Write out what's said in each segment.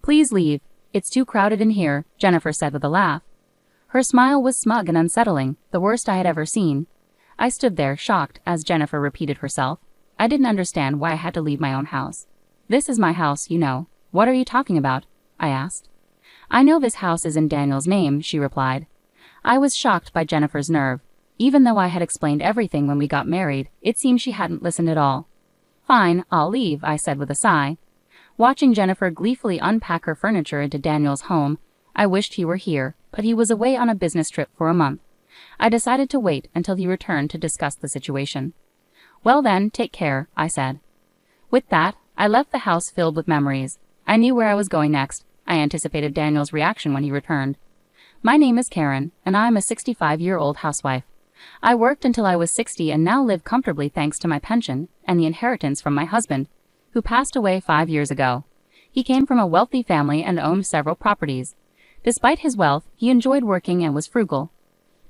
Please leave. It's too crowded in here, Jennifer said with a laugh. Her smile was smug and unsettling, the worst I had ever seen. I stood there, shocked, as Jennifer repeated herself. I didn't understand why I had to leave my own house. This is my house, you know. What are you talking about? I asked. I know this house is in Daniel's name, she replied. I was shocked by Jennifer's nerve. Even though I had explained everything when we got married, it seemed she hadn't listened at all. Fine, I'll leave, I said with a sigh. Watching Jennifer gleefully unpack her furniture into Daniel's home, I wished he were here, but he was away on a business trip for a month. I decided to wait until he returned to discuss the situation. Well then, take care, I said. With that, I left the house filled with memories. I knew where I was going next. I anticipated Daniel's reaction when he returned. My name is Karen, and I am a 65-year-old housewife. I worked until I was 60 and now live comfortably thanks to my pension and the inheritance from my husband, who passed away 5 years ago. He came from a wealthy family and owned several properties. Despite his wealth, he enjoyed working and was frugal.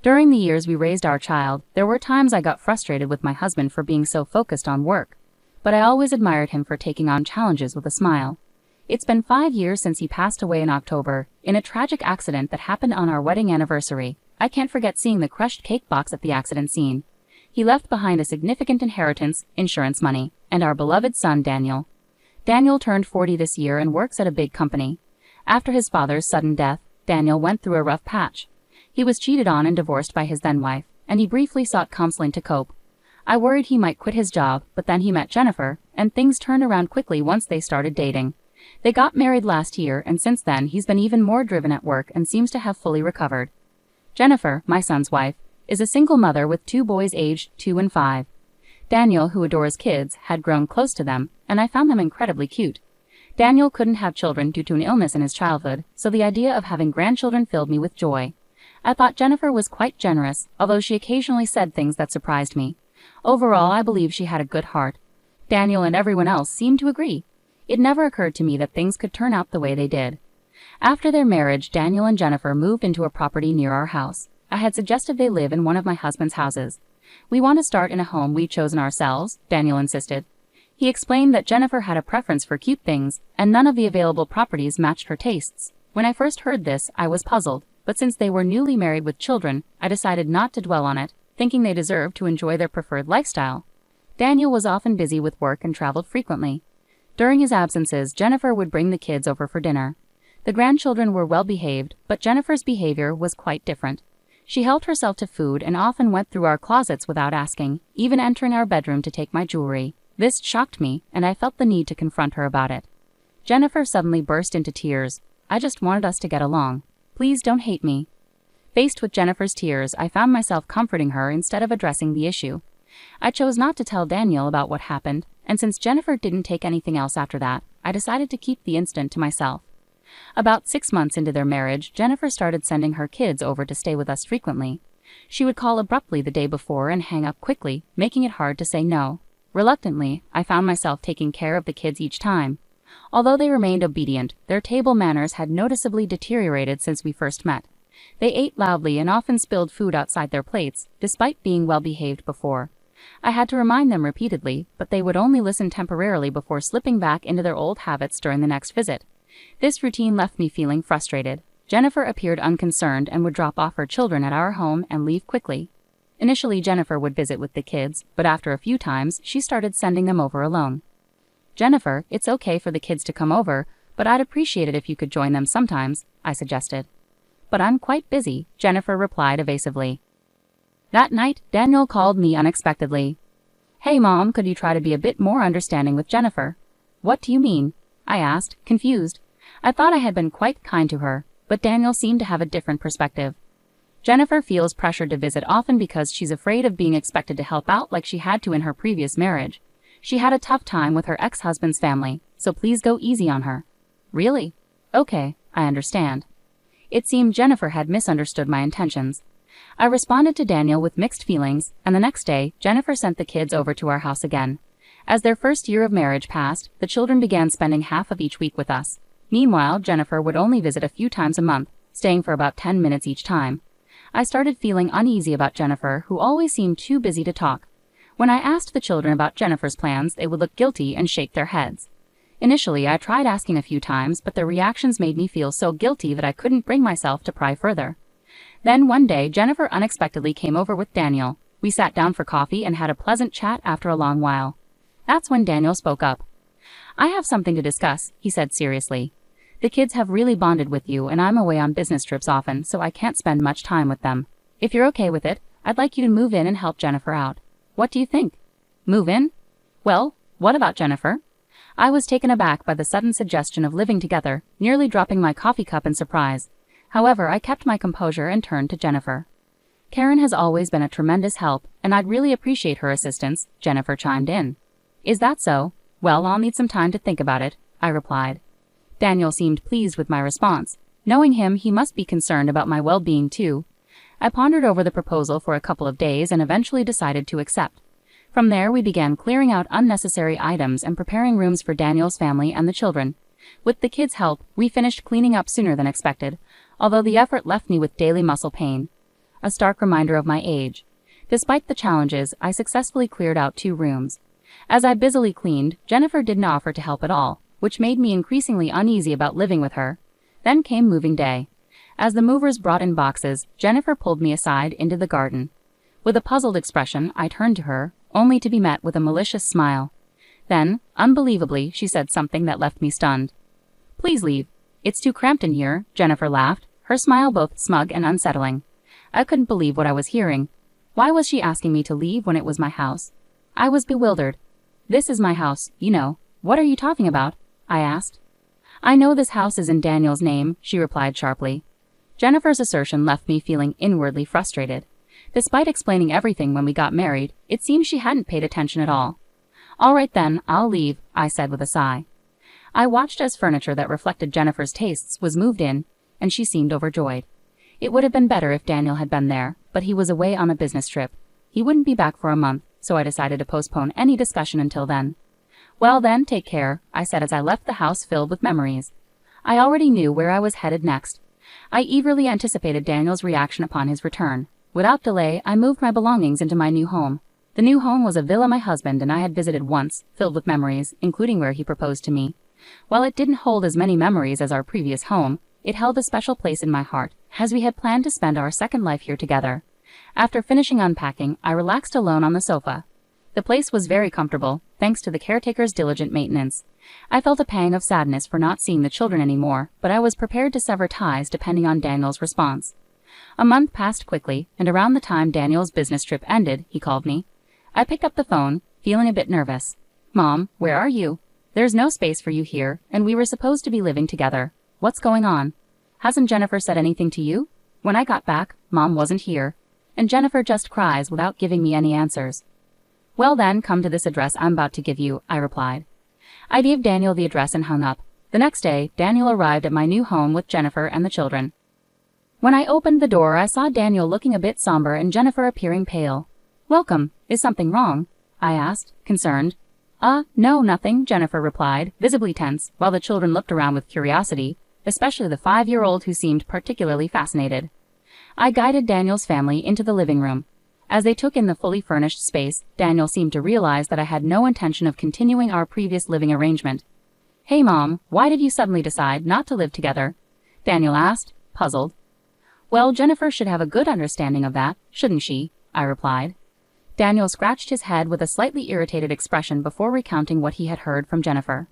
During the years we raised our child, there were times I got frustrated with my husband for being so focused on work, but I always admired him for taking on challenges with a smile. It's been 5 years since he passed away in October, in a tragic accident that happened on our wedding anniversary. I can't forget seeing the crushed cake box at the accident scene. He left behind a significant inheritance, insurance money, and our beloved son Daniel. Daniel turned 40 this year and works at a big company. After his father's sudden death, Daniel went through a rough patch. He was cheated on and divorced by his then-wife, and he briefly sought counseling to cope. I worried he might quit his job, but then he met Jennifer, and things turned around quickly once they started dating. They got married last year, and since then he's been even more driven at work and seems to have fully recovered. Jennifer, my son's wife, is a single mother with 2 boys aged 2 and 5. Daniel, who adores kids, had grown close to them, and I found them incredibly cute. Daniel couldn't have children due to an illness in his childhood, so the idea of having grandchildren filled me with joy. I thought Jennifer was quite generous, although she occasionally said things that surprised me. Overall, I believe she had a good heart. Daniel and everyone else seemed to agree. It never occurred to me that things could turn out the way they did. After their marriage, Daniel and Jennifer moved into a property near our house. I had suggested they live in one of my husband's houses. We want to start in a home we've chosen ourselves, Daniel insisted. He explained that Jennifer had a preference for cute things, and none of the available properties matched her tastes. When I first heard this, I was puzzled, but since they were newly married with children, I decided not to dwell on it, thinking they deserved to enjoy their preferred lifestyle. Daniel was often busy with work and traveled frequently. During his absences, Jennifer would bring the kids over for dinner. The grandchildren were well behaved, but Jennifer's behavior was quite different. She helped herself to food and often went through our closets without asking, even entering our bedroom to take my jewelry. This shocked me, and I felt the need to confront her about it. Jennifer suddenly burst into tears. I just wanted us to get along. Please don't hate me. Faced with Jennifer's tears, I found myself comforting her instead of addressing the issue. I chose not to tell Daniel about what happened, and since Jennifer didn't take anything else after that, I decided to keep the incident to myself. About 6 months into their marriage, Jennifer started sending her kids over to stay with us frequently. She would call abruptly the day before and hang up quickly, making it hard to say no. Reluctantly, I found myself taking care of the kids each time. Although they remained obedient, their table manners had noticeably deteriorated since we first met. They ate loudly and often spilled food outside their plates, despite being well-behaved before. I had to remind them repeatedly, but they would only listen temporarily before slipping back into their old habits during the next visit. This routine left me feeling frustrated. Jennifer appeared unconcerned and would drop off her children at our home and leave quickly. Initially, Jennifer would visit with the kids, but after a few times, she started sending them over alone. Jennifer, it's okay for the kids to come over, but I'd appreciate it if you could join them sometimes, I suggested. But I'm quite busy, Jennifer replied evasively. That night, Daniel called me unexpectedly. Hey Mom, could you try to be a bit more understanding with Jennifer? What do you mean? I asked, confused. I thought I had been quite kind to her, but Daniel seemed to have a different perspective. Jennifer feels pressured to visit often because she's afraid of being expected to help out like she had to in her previous marriage. She had a tough time with her ex-husband's family, so please go easy on her. Really? Okay, I understand. It seemed Jennifer had misunderstood my intentions. I responded to Daniel with mixed feelings, and the next day, Jennifer sent the kids over to our house again. As their first year of marriage passed, the children began spending half of each week with us. Meanwhile, Jennifer would only visit a few times a month, staying for about 10 minutes each time. I started feeling uneasy about Jennifer, who always seemed too busy to talk. When I asked the children about Jennifer's plans, they would look guilty and shake their heads. Initially, I tried asking a few times, but their reactions made me feel so guilty that I couldn't bring myself to pry further. Then one day, Jennifer unexpectedly came over with Daniel. We sat down for coffee and had a pleasant chat after a long while. That's when Daniel spoke up. "I have something to discuss," he said seriously. "The kids have really bonded with you, and I'm away on business trips often, so I can't spend much time with them. If you're okay with it, I'd like you to move in and help Jennifer out. What do you think?" "Move in? Well, what about Jennifer?" I was taken aback by the sudden suggestion of living together, nearly dropping my coffee cup in surprise. However, I kept my composure and turned to Jennifer. "Karen has always been a tremendous help, and I'd really appreciate her assistance," Jennifer chimed in. "Is that so? Well, I'll need some time to think about it," I replied. Daniel seemed pleased with my response. Knowing him, he must be concerned about my well-being too. I pondered over the proposal for a couple of days and eventually decided to accept. From there, we began clearing out unnecessary items and preparing rooms for Daniel's family and the children. With the kids' help, we finished cleaning up sooner than expected, although the effort left me with daily muscle pain. A stark reminder of my age. Despite the challenges, I successfully cleared out 2 rooms. As I busily cleaned, Jennifer didn't offer to help at all, which made me increasingly uneasy about living with her. Then came moving day. As the movers brought in boxes, Jennifer pulled me aside into the garden. With a puzzled expression, I turned to her, only to be met with a malicious smile. Then, unbelievably, she said something that left me stunned. "Please leave. It's too cramped in here," Jennifer laughed, her smile both smug and unsettling. I couldn't believe what I was hearing. Why was she asking me to leave when it was my house? I was bewildered. "This is my house, you know. What are you talking about?" I asked. "I know this house is in Daniel's name," she replied sharply. Jennifer's assertion left me feeling inwardly frustrated. Despite explaining everything when we got married, it seemed she hadn't paid attention at all. "All right then, I'll leave," I said with a sigh. I watched as furniture that reflected Jennifer's tastes was moved in, and she seemed overjoyed. It would have been better if Daniel had been there, but he was away on a business trip. He wouldn't be back for a month, so I decided to postpone any discussion until then. "Well then, take care," I said as I left the house filled with memories. I already knew where I was headed next. I eagerly anticipated Daniel's reaction upon his return. Without delay, I moved my belongings into my new home. The new home was a villa my husband and I had visited once, filled with memories, including where he proposed to me. While it didn't hold as many memories as our previous home, it held a special place in my heart, as we had planned to spend our second life here together. After finishing unpacking, I relaxed alone on the sofa. The place was very comfortable, thanks to the caretaker's diligent maintenance. I felt a pang of sadness for not seeing the children anymore, but I was prepared to sever ties depending on Daniel's response. A month passed quickly, and around the time Daniel's business trip ended, he called me. I picked up the phone, feeling a bit nervous. "Mom, where are you? There's no space for you here, and we were supposed to be living together. What's going on? Hasn't Jennifer said anything to you? When I got back, Mom wasn't here, and Jennifer just cries without giving me any answers." "Well then, come to this address I'm about to give you," I replied. I gave Daniel the address and hung up. The next day, Daniel arrived at my new home with Jennifer and the children. When I opened the door, I saw Daniel looking a bit somber and Jennifer appearing pale. "Welcome. Is something wrong?" I asked, concerned. No, nothing," Jennifer replied, visibly tense, while the children looked around with curiosity, especially the 5-year-old who seemed particularly fascinated. I guided Daniel's family into the living room. As they took in the fully furnished space, Daniel seemed to realize that I had no intention of continuing our previous living arrangement. "Hey Mom, why did you suddenly decide not to live together?" Daniel asked, puzzled. "Well, Jennifer should have a good understanding of that, shouldn't she?" I replied. Daniel scratched his head with a slightly irritated expression before recounting what he had heard from Jennifer.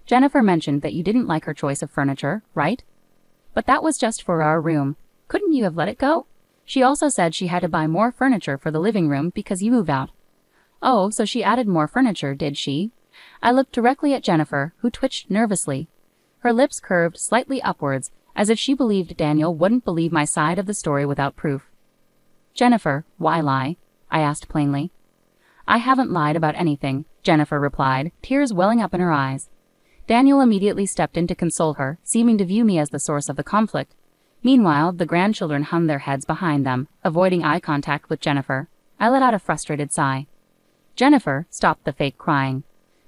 "Jennifer mentioned that you didn't like her choice of furniture, right? But that was just for our room. Couldn't you have let it go? She also said she had to buy more furniture for the living room because you moved out." "Oh, so she added more furniture, did she?" I looked directly at Jennifer, who twitched nervously. Her lips curved slightly upwards, as if she believed Daniel wouldn't believe my side of the story without proof. "Jennifer, why lie?" I asked plainly. "I haven't lied about anything," Jennifer replied, tears welling up in her eyes. Daniel immediately stepped in to console her, seeming to view me as the source of the conflict. Meanwhile, the grandchildren hung their heads behind them, avoiding eye contact with Jennifer. I let out a frustrated sigh. "Jennifer, stop the fake crying.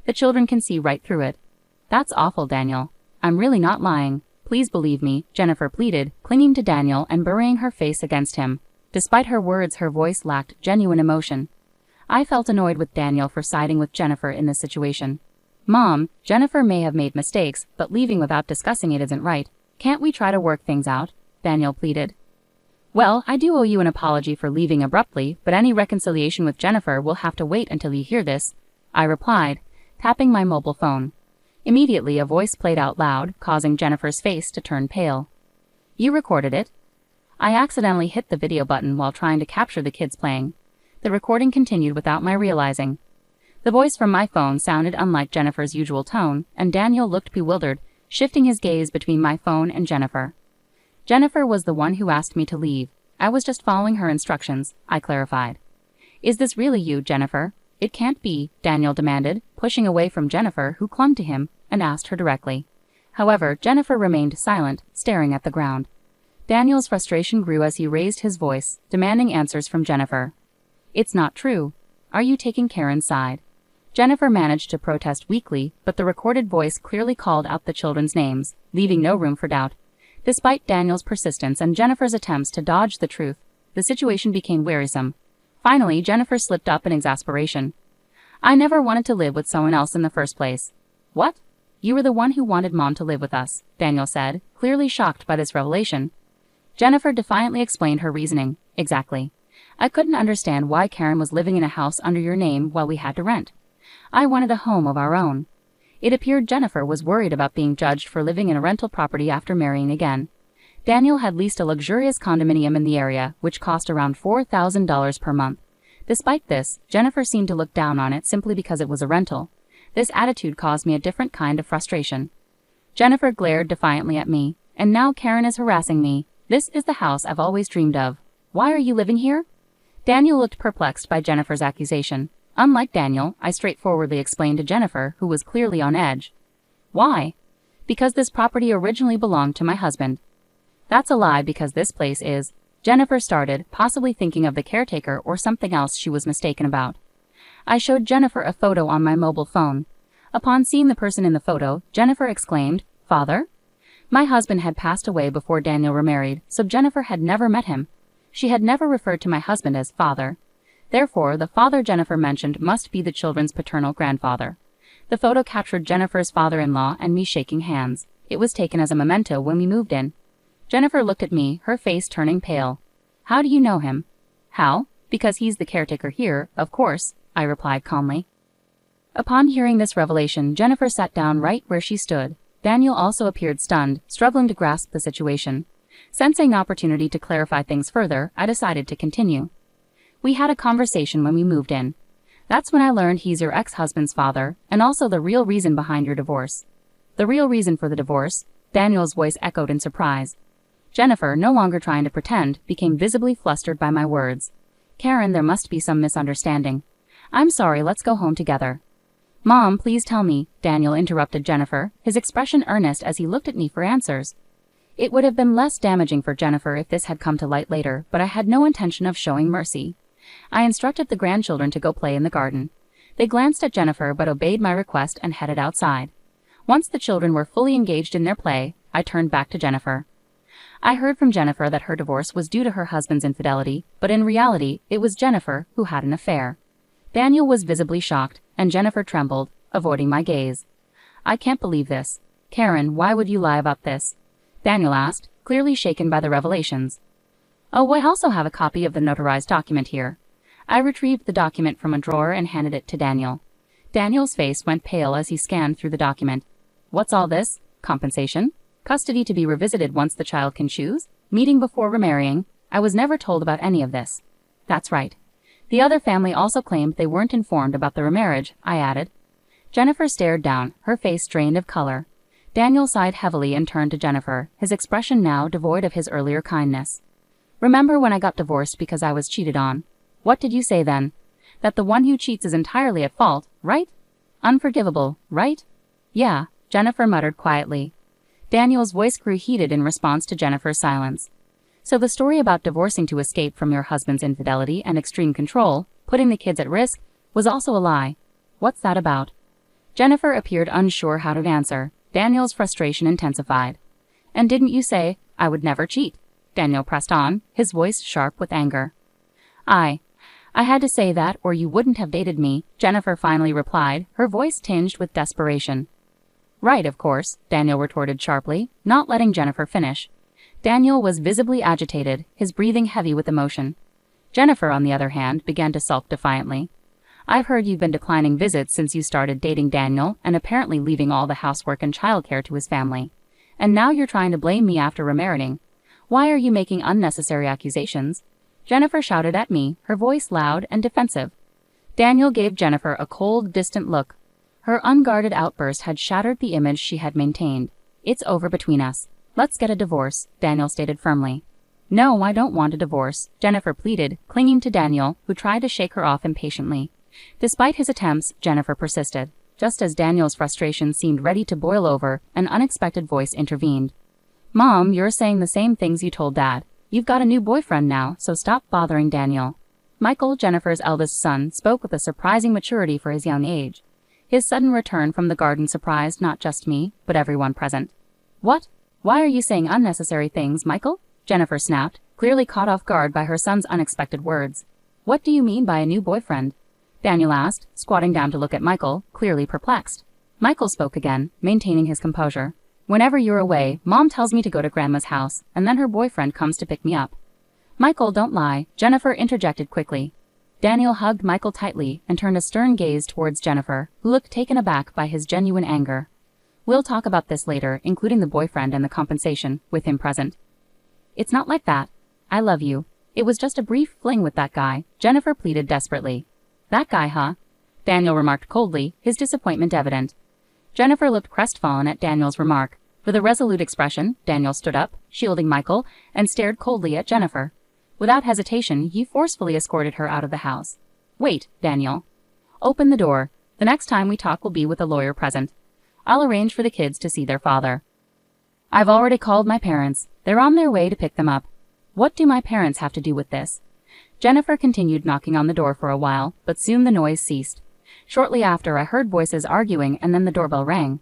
The children can see right through it." "That's awful, Daniel. I'm really not lying. Please believe me," Jennifer pleaded, clinging to Daniel and burying her face against him. Despite her words, her voice lacked genuine emotion. I felt annoyed with Daniel for siding with Jennifer in this situation. Mom, Jennifer may have made mistakes, but leaving without discussing it isn't right. Can't we try to work things out? Daniel pleaded. Well, I do owe you an apology for leaving abruptly, but any reconciliation with Jennifer will have to wait until you hear this, I replied, tapping my mobile phone. Immediately a voice played out loud, causing Jennifer's face to turn pale. You recorded it? I accidentally hit the video button while trying to capture the kids playing. The recording continued without my realizing. The voice from my phone sounded unlike Jennifer's usual tone, and Daniel looked bewildered, shifting his gaze between my phone and Jennifer. Jennifer was the one who asked me to leave. I was just following her instructions, I clarified. Is this really you, Jennifer? It can't be, Daniel demanded, pushing away from Jennifer, who clung to him, and asked her directly. However, Jennifer remained silent, staring at the ground. Daniel's frustration grew as he raised his voice, demanding answers from Jennifer. It's not true. Are you taking Karen's side? Jennifer managed to protest weakly, but the recorded voice clearly called out the children's names, leaving no room for doubt. Despite Daniel's persistence and Jennifer's attempts to dodge the truth, the situation became wearisome. Finally, Jennifer slipped up in exasperation. I never wanted to live with someone else in the first place. What? You were the one who wanted Mom to live with us, Daniel said, clearly shocked by this revelation. Jennifer defiantly explained her reasoning. Exactly. I couldn't understand why Karen was living in a house under your name while we had to rent. I wanted a home of our own. It appeared Jennifer was worried about being judged for living in a rental property after marrying again. Daniel had leased a luxurious condominium in the area, which cost around $4,000 per month. Despite this, Jennifer seemed to look down on it simply because it was a rental. This attitude caused me a different kind of frustration. Jennifer glared defiantly at me. And now Karen is harassing me. This is the house I've always dreamed of. Why are you living here? Daniel looked perplexed by Jennifer's accusation. Unlike Daniel, I straightforwardly explained to Jennifer, who was clearly on edge. Why? Because this property originally belonged to my husband. That's a lie because this place is... Jennifer started, possibly thinking of the caretaker or something else she was mistaken about. I showed Jennifer a photo on my mobile phone. Upon seeing the person in the photo, Jennifer exclaimed, Father? My husband had passed away before Daniel remarried, so Jennifer had never met him. She had never referred to my husband as father. Therefore, the father Jennifer mentioned must be the children's paternal grandfather. The photo captured Jennifer's father-in-law and me shaking hands. It was taken as a memento when we moved in. Jennifer looked at me, her face turning pale. How do you know him? How? Because he's the caretaker here, of course, I replied calmly. Upon hearing this revelation, Jennifer sat down right where she stood. Daniel also appeared stunned, struggling to grasp the situation. Sensing the opportunity to clarify things further, I decided to continue. We had a conversation when we moved in. That's when I learned he's your ex-husband's father, and also the real reason behind your divorce. The real reason for the divorce? Daniel's voice echoed in surprise. Jennifer, no longer trying to pretend, became visibly flustered by my words. Karen, there must be some misunderstanding. I'm sorry, let's go home together. Mom, please tell me, Daniel interrupted Jennifer, his expression earnest as he looked at me for answers. It would have been less damaging for Jennifer if this had come to light later, but I had no intention of showing mercy. I instructed the grandchildren to go play in the garden. They glanced at Jennifer but obeyed my request and headed outside. Once the children were fully engaged in their play, I turned back to Jennifer. I heard from Jennifer that her divorce was due to her husband's infidelity, but in reality, it was Jennifer who had an affair. Daniel was visibly shocked, and Jennifer trembled, avoiding my gaze. I can't believe this. Karen, why would you lie about this? Daniel asked, clearly shaken by the revelations. Oh, I also have a copy of the notarized document here. I retrieved the document from a drawer and handed it to Daniel. Daniel's face went pale as he scanned through the document. What's all this? Compensation? Custody to be revisited once the child can choose? Meeting before remarrying? I was never told about any of this. That's right. The other family also claimed they weren't informed about the remarriage, I added. Jennifer stared down, her face drained of color. Daniel sighed heavily and turned to Jennifer, his expression now devoid of his earlier kindness. Remember when I got divorced because I was cheated on? What did you say then? That the one who cheats is entirely at fault, right? Unforgivable, right? Yeah, Jennifer muttered quietly. Daniel's voice grew heated in response to Jennifer's silence. So the story about divorcing to escape from your husband's infidelity and extreme control, putting the kids at risk, was also a lie. What's that about? Jennifer appeared unsure how to answer. Daniel's frustration intensified. And didn't you say, I would never cheat? Daniel pressed on, his voice sharp with anger. I I had to say that or you wouldn't have dated me, Jennifer finally replied, her voice tinged with desperation. Right, of course, Daniel retorted sharply, not letting Jennifer finish. Daniel was visibly agitated, his breathing heavy with emotion. Jennifer, on the other hand, began to sulk defiantly. I've heard you've been declining visits since you started dating Daniel and apparently leaving all the housework and childcare to his family. And now you're trying to blame me after remarrying. Why are you making unnecessary accusations? Jennifer shouted at me, her voice loud and defensive. Daniel gave Jennifer a cold, distant look. Her unguarded outburst had shattered the image she had maintained. It's over between us. Let's get a divorce, Daniel stated firmly. No, I don't want a divorce, Jennifer pleaded, clinging to Daniel, who tried to shake her off impatiently. Despite his attempts, Jennifer persisted. Just as Daniel's frustration seemed ready to boil over, an unexpected voice intervened. Mom, you're saying the same things you told Dad. You've got a new boyfriend now, so stop bothering Daniel. Michael, Jennifer's eldest son, spoke with a surprising maturity for his young age. His sudden return from the garden surprised not just me, but everyone present. What? Why are you saying unnecessary things, Michael? Jennifer snapped, clearly caught off guard by her son's unexpected words. What do you mean by a new boyfriend? Daniel asked, squatting down to look at Michael, clearly perplexed. Michael spoke again, maintaining his composure. Whenever you're away, Mom tells me to go to Grandma's house, and then her boyfriend comes to pick me up. Michael, don't lie, Jennifer interjected quickly. Daniel hugged Michael tightly and turned a stern gaze towards Jennifer, who looked taken aback by his genuine anger. We'll talk about this later, including the boyfriend and the compensation, with him present. It's not like that. I love you. It was just a brief fling with that guy, Jennifer pleaded desperately. That guy, huh? Daniel remarked coldly, his disappointment evident. Jennifer looked crestfallen at Daniel's remark. With a resolute expression, Daniel stood up, shielding Michael, and stared coldly at Jennifer. Without hesitation, he forcefully escorted her out of the house. Wait, Daniel. Open the door. The next time we talk will be with a lawyer present. I'll arrange for the kids to see their father. I've already called my parents. They're on their way to pick them up. What do my parents have to do with this? Jennifer continued knocking on the door for a while, but soon the noise ceased. Shortly after, I heard voices arguing and then the doorbell rang.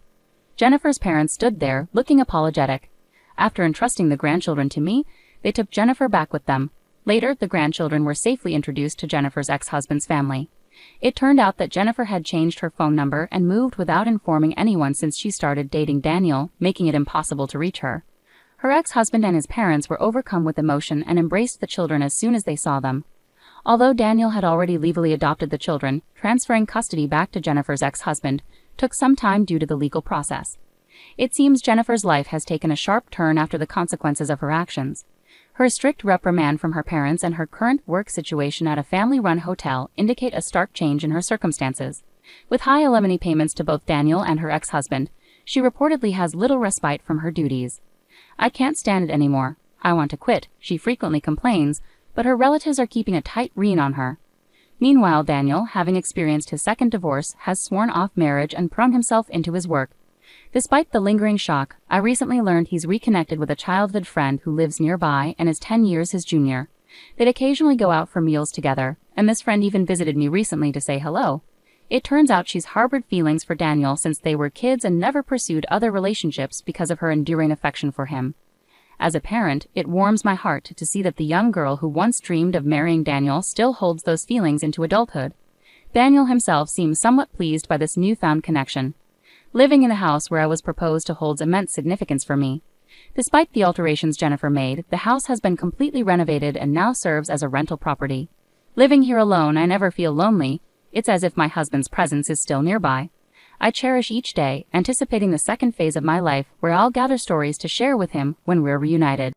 Jennifer's parents stood there, looking apologetic. After entrusting the grandchildren to me, they took Jennifer back with them. Later, the grandchildren were safely introduced to Jennifer's ex-husband's family. It turned out that Jennifer had changed her phone number and moved without informing anyone since she started dating Daniel, making it impossible to reach her. Her ex-husband and his parents were overcome with emotion and embraced the children as soon as they saw them. Although Daniel had already legally adopted the children, transferring custody back to Jennifer's ex-husband took some time due to the legal process. It seems Jennifer's life has taken a sharp turn after the consequences of her actions. Her strict reprimand from her parents and her current work situation at a family-run hotel indicate a stark change in her circumstances. With high alimony payments to both Daniel and her ex-husband, she reportedly has little respite from her duties. I can't stand it anymore. I want to quit, she frequently complains, but her relatives are keeping a tight rein on her. Meanwhile, Daniel, having experienced his second divorce, has sworn off marriage and thrown himself into his work. Despite the lingering shock, I recently learned he's reconnected with a childhood friend who lives nearby and is 10 years his junior. They'd occasionally go out for meals together, and this friend even visited me recently to say hello. It turns out she's harbored feelings for Daniel since they were kids and never pursued other relationships because of her enduring affection for him. As a parent, it warms my heart to see that the young girl who once dreamed of marrying Daniel still holds those feelings into adulthood. Daniel himself seems somewhat pleased by this newfound connection. Living in the house where I was proposed to holds immense significance for me. Despite the alterations Jennifer made, the house has been completely renovated and now serves as a rental property. Living here alone, I never feel lonely. It's as if my husband's presence is still nearby. I cherish each day, anticipating the second phase of my life where I'll gather stories to share with him when we're reunited.